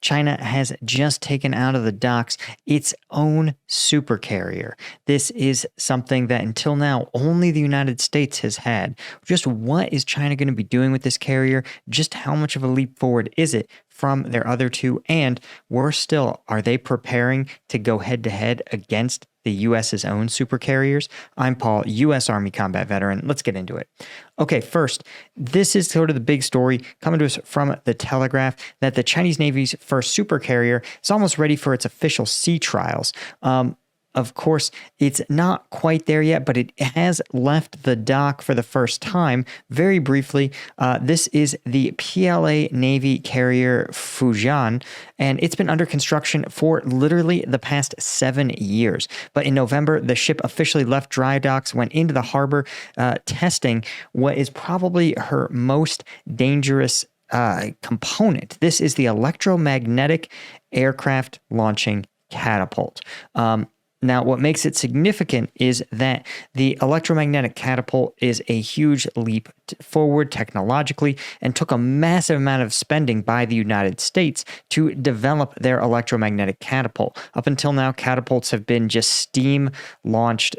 China has just taken out of the docks its own supercarrier. This is something that until now only the United States has had. Just what is China going to be doing with this carrier? Just how much of a leap forward is it from their other two? And worse still, are they preparing to go head to head against the U.S.'s own supercarriers? I'm Paul, U.S. Army combat veteran. Let's get into it. Okay, first, this is sort of the big story coming to us from the Telegraph that the Chinese Navy's first supercarrier is almost ready for its official sea trials. Of course, it's not quite there yet, but it has left the dock for the first time. Very briefly, this is the PLA Navy carrier Fujian, and it's been under construction for literally the past 7 years. But in November, the ship officially left dry docks, went into the harbor, testing what is probably her most dangerous component. This is the electromagnetic aircraft launching catapult. Now, what makes it significant is that the electromagnetic catapult is a huge leap forward technologically and took a massive amount of spending by the United States to develop their electromagnetic catapult. Up until now, catapults have been just steam-launched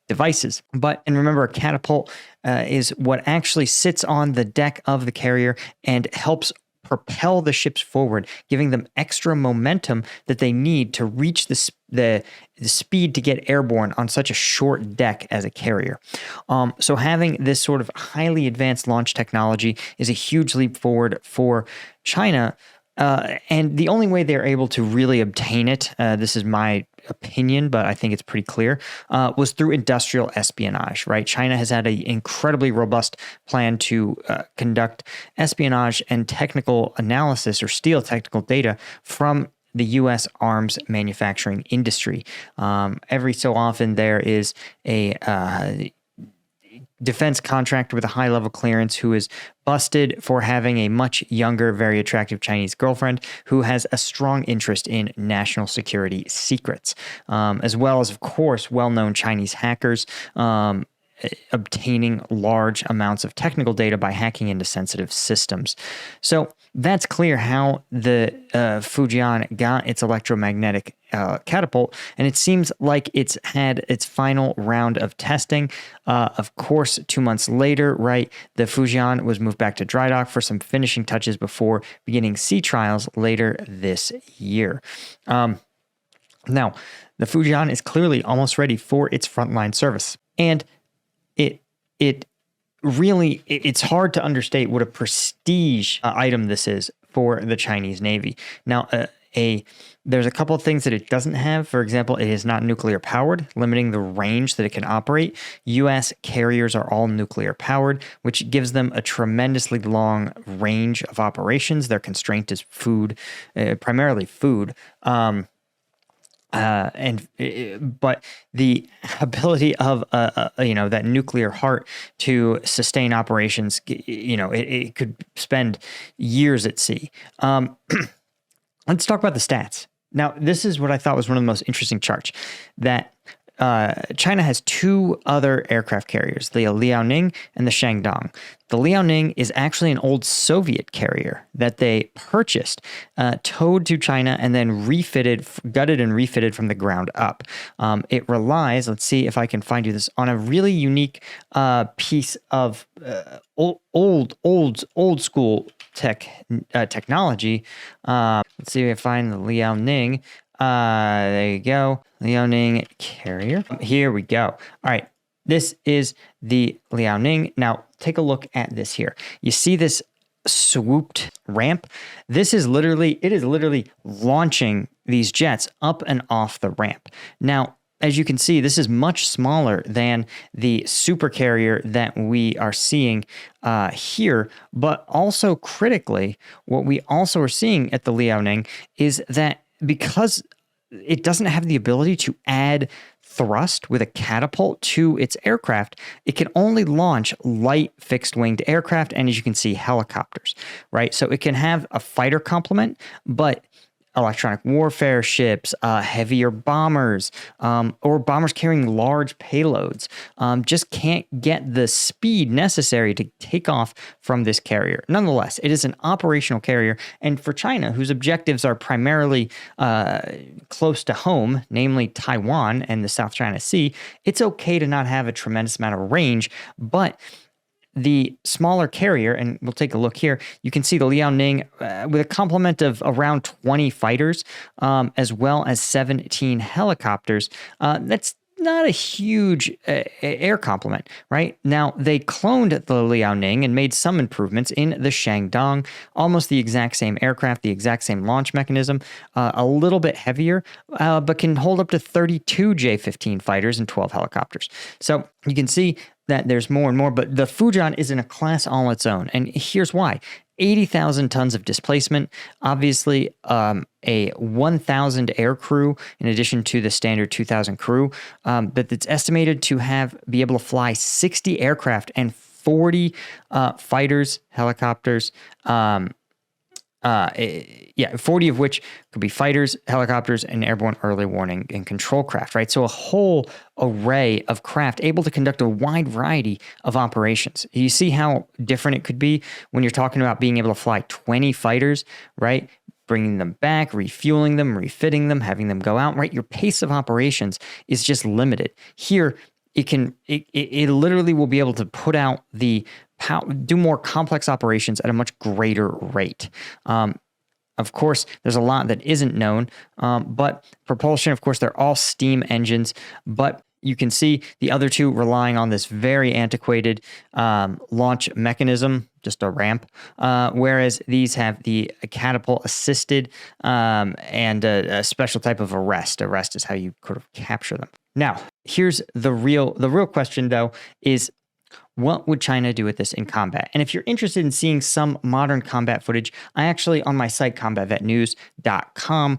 devices. And remember, a catapult is what actually sits on the deck of the carrier and helps propel the ships forward, giving them extra momentum that they need to reach the speed to get airborne on such a short deck as a carrier. So having this sort of highly advanced launch technology is a huge leap forward for China. And the only way they're able to really obtain it, this is my opinion, but I think it's pretty clear, was through industrial espionage, right? China has had an incredibly robust plan to conduct espionage and technical analysis or steal technical data from the U.S. arms manufacturing industry. Every so often there is a defense contractor with a high-level clearance who is busted for having a much younger, very attractive Chinese girlfriend who has a strong interest in national security secrets, as well as, of course, well-known Chinese hackers obtaining large amounts of technical data by hacking into sensitive systems. So that's clear how the Fujian got its electromagnetic catapult, and it seems like it's had its final round of testing. Of course, 2 months later, right, the Fujian was moved back to dry dock for some finishing touches before beginning sea trials later this year. Now, the Fujian is clearly almost ready for its frontline service, and it's hard to understate what a prestige item this is for the Chinese Navy. Now, there's a couple of things that it doesn't have. For example, it is not nuclear powered, limiting the range that it can operate. U.S. carriers are all nuclear powered, which gives them a tremendously long range of operations. Their constraint is food, primarily food. But the ability of that nuclear heart to sustain operations, it could spend years at sea. Let's talk about the stats. Now, this is what I thought was one of the most interesting charts, that China has two other aircraft carriers, the Liaoning and the Shandong. The Liaoning is actually an old Soviet carrier that they purchased, towed to China, and then gutted and refitted from the ground up. It relies, let's see if I can find you this, on a really unique piece of old school technology. Let's see if I find the Liaoning. There you go. Liaoning carrier. Here we go. All right. This is the Liaoning. Now, take a look at this here. You see this swooped ramp? It is literally launching these jets up and off the ramp. Now, as you can see, this is much smaller than the supercarrier that we are seeing here, but also critically, what we also are seeing at the Liaoning is that because it doesn't have the ability to add thrust with a catapult to its aircraft, it can only launch light fixed-winged aircraft and, as you can see, helicopters, right? So it can have a fighter complement, but electronic warfare ships, heavier bombers, or bombers carrying large payloads, just can't get the speed necessary to take off from this carrier. Nonetheless, it is an operational carrier, and for China, whose objectives are primarily close to home, namely Taiwan and the South China Sea, it's okay to not have a tremendous amount of range, but the smaller carrier, and we'll take a look here, you can see the Liaoning with a complement of around 20 fighters, as well as 17 helicopters. That's not a huge air complement, right? Now, they cloned the Liaoning and made some improvements in the Shandong, almost the exact same aircraft, the exact same launch mechanism, a little bit heavier, but can hold up to 32 J-15 fighters and 12 helicopters. So you can see that there's more and more, but the Fujian is in a class all its own. And here's why. 80,000 tons of displacement, obviously a 1,000 air crew in addition to the standard 2,000 crew, but it's estimated to be able to fly 60 aircraft and 40 fighters, helicopters, 40 of which could be fighters, helicopters, and airborne early warning and control craft, right? So a whole array of craft able to conduct a wide variety of operations. You see how different it could be when you're talking about being able to fly 20 fighters, right? Bringing them back, refueling them, refitting them, having them go out, right? Your pace of operations is just limited. Here, it literally will be able to put out do more complex operations at a much greater rate. Of course, there's a lot that isn't known, but propulsion, of course, they're all steam engines, but you can see the other two relying on this very antiquated launch mechanism, just a ramp, whereas these have the catapult assisted and a special type of arrest. Arrest is how you sort of capture them. Now, here's the real question, though, is what would China do with this in combat? And if you're interested in seeing some modern combat footage, I actually, on my site, combatvetnews.com,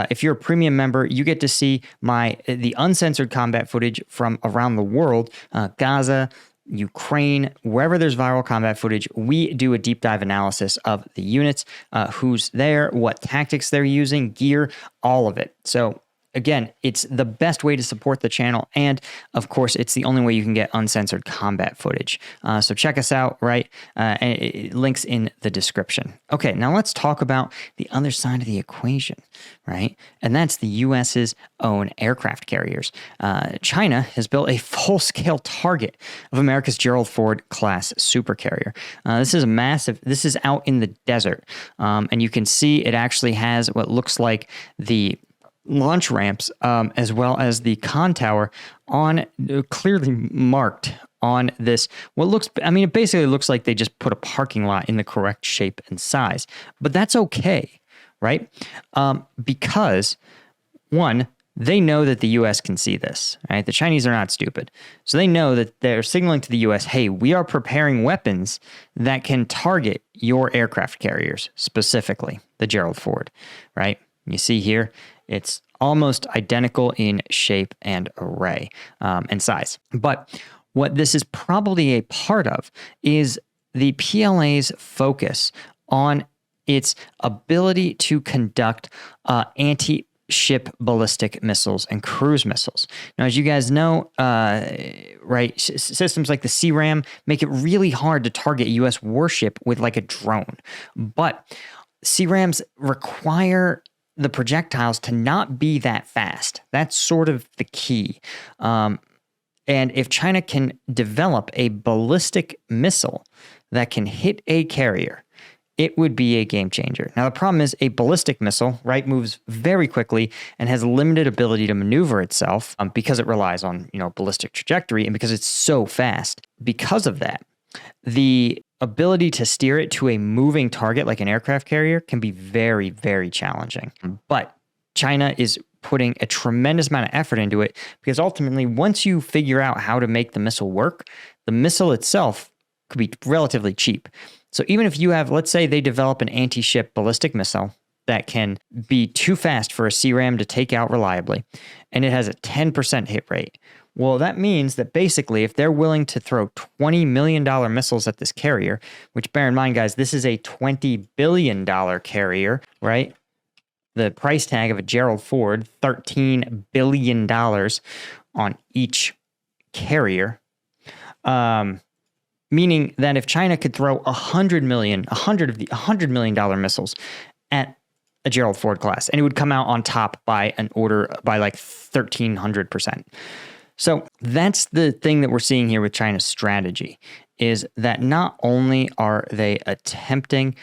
if you're a premium member, you get to see the uncensored combat footage from around the world, Gaza, Ukraine, wherever there's viral combat footage. We do a deep dive analysis of the units, who's there, what tactics they're using, gear, all of it. So again, it's the best way to support the channel, and of course, it's the only way you can get uncensored combat footage. So check us out, right? Links in the description. Okay, now let's talk about the other side of the equation, right? And that's the U.S.'s own aircraft carriers. China has built a full-scale target of America's Gerald Ford class supercarrier. This is out in the desert, and you can see it actually has what looks like the launch ramps, as well as the con tower clearly marked on this. It basically looks like they just put a parking lot in the correct shape and size, but that's okay, right? Because one, they know that the U.S. can see this, right? The Chinese are not stupid. So they know that they're signaling to the U.S., hey, we are preparing weapons that can target your aircraft carriers, specifically the Gerald Ford, right? You see here, it's almost identical in shape and array and size. But what this is probably a part of is the PLA's focus on its ability to conduct anti-ship ballistic missiles and cruise missiles. Now, as you guys know, right, systems like the CRAM make it really hard to target a U.S. warship with like a drone. But CRAMs require the projectiles to not be that fast. That's sort of the key. And if China can develop a ballistic missile that can hit a carrier, it would be a game changer. Now, the problem is a ballistic missile, right, moves very quickly and has limited ability to maneuver itself because it relies on, ballistic trajectory, and because it's so fast. Because of that, the ability to steer it to a moving target like an aircraft carrier can be very, very challenging. But China is putting a tremendous amount of effort into it, because ultimately, once you figure out how to make the missile work, the missile itself could be relatively cheap. So even if you have, let's say they develop an anti-ship ballistic missile that can be too fast for a CRAM to take out reliably, and it has a 10% hit rate, well, that means that basically if they're willing to throw $20 million missiles at this carrier, which bear in mind, guys, this is a $20 billion carrier, right? the price tag of a Gerald Ford, $13 billion on each carrier. Meaning that if China could throw $100 million missiles at a Gerald Ford class, and it would come out on top by an order by like 1,300%. So that's the thing that we're seeing here with China's strategy, is that not only are they attempting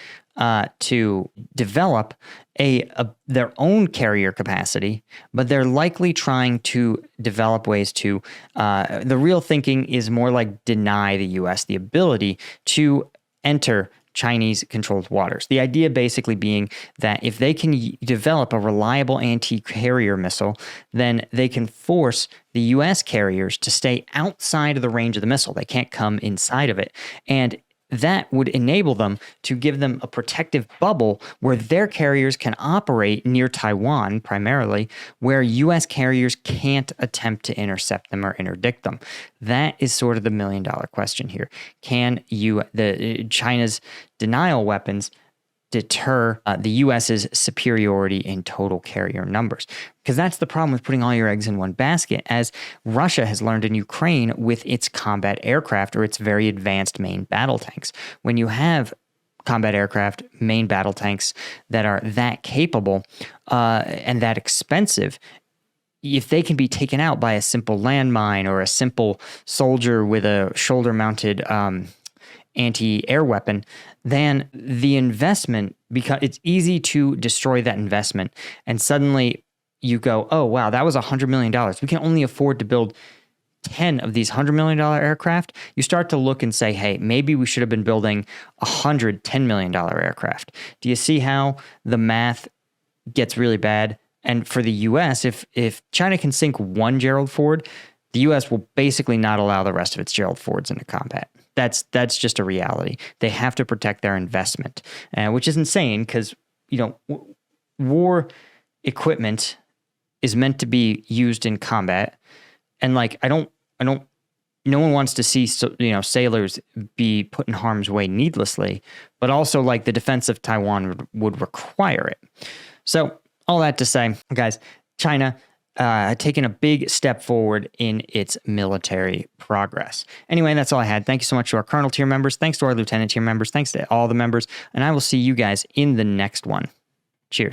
to develop their own carrier capacity, but they're likely trying to develop ways to, the real thinking is more like deny the U.S. the ability to enter Chinese-controlled waters. The idea basically being that if they can develop a reliable anti-carrier missile, then they can force the U.S. carriers to stay outside of the range of the missile. They can't come inside of it. And that would enable them to give them a protective bubble where their carriers can operate near Taiwan primarily, where U.S. carriers can't attempt to intercept them or interdict them. That is sort of the million-dollar question here. Can China's denial weapons deter the U.S.'s superiority in total carrier numbers? Because that's the problem with putting all your eggs in one basket, as Russia has learned in Ukraine with its combat aircraft or its very advanced main battle tanks. When you have combat aircraft, main battle tanks that are that capable and that expensive, if they can be taken out by a simple landmine or a simple soldier with a shoulder-mounted anti-air weapon, then the investment, because it's easy to destroy that investment. And suddenly you go, oh, wow, that was $100 million. We can only afford to build 10 of these $100 million aircraft. You start to look and say, hey, maybe we should have been building 100 $10 million aircraft. Do you see how the math gets really bad? And for the U.S., if China can sink one Gerald Ford, the U.S. will basically not allow the rest of its Gerald Fords into combat. That's just a reality. They have to protect their investment, which is insane because, war equipment is meant to be used in combat. And like, no one wants to see, sailors be put in harm's way needlessly, but also like the defense of Taiwan would require it. So all that to say, guys, China taken a big step forward in its military progress. Anyway, that's all I had. Thank you so much to our Colonel tier members. Thanks to our Lieutenant tier members. Thanks to all the members. And I will see you guys in the next one. Cheers.